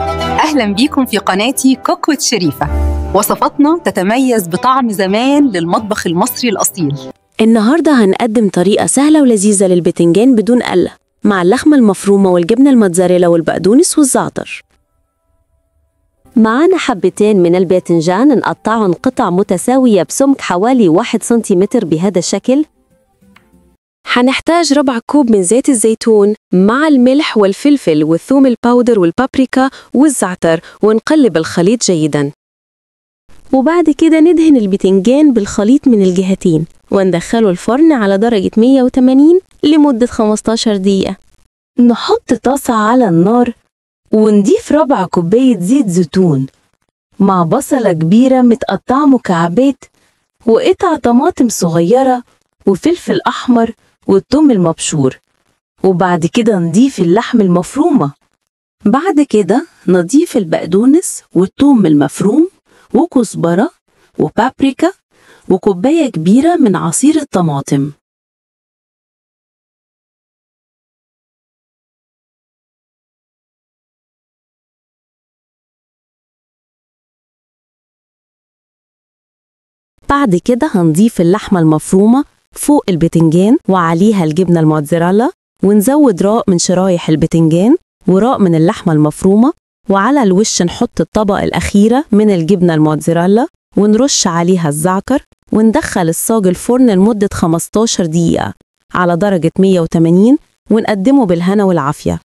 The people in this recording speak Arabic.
أهلا بيكم في قناتي كوكوت شريفة. وصفاتنا تتميز بطعم زمان للمطبخ المصري الأصيل. النهاردة هنقدم طريقة سهلة ولذيذة للبتنجان بدون قلة، مع اللحمة المفرومة والجبنة الموتزاريلا والبقدونس والزعتر. معانا حبتين من الباذنجان نقطعهم قطع متساوية بسمك حوالي 1 سنتيمتر بهذا الشكل. حنحتاج ربع كوب من زيت الزيتون مع الملح والفلفل والثوم الباودر والبابريكا والزعتر، ونقلب الخليط جيداً. وبعد كده ندهن البتنجان بالخليط من الجهتين وندخله الفرن على درجة 180 لمدة 15 دقيقة. نحط طاسة على النار ونضيف ربع كوباية زيت زيتون مع بصلة كبيرة متقطعة مكعبات وقطع طماطم صغيرة وفلفل أحمر والثوم المبشور. وبعد كده نضيف اللحم المفرومة. بعد كده نضيف البقدونس والثوم المفروم وكزبرة وبابريكا وكوباية كبيرة من عصير الطماطم. بعد كده هنضيف اللحمة المفرومة فوق البتنجان وعليها الجبنة الموتزاريلا، ونزود راق من شرايح البتنجان وراق من اللحمة المفرومة، وعلى الوش نحط الطبقة الأخيرة من الجبنة الموتزاريلا ونرش عليها الزعتر، وندخل الصاج الفرن لمدة 15 دقيقة على درجة 180 ونقدمه بالهنا والعافية.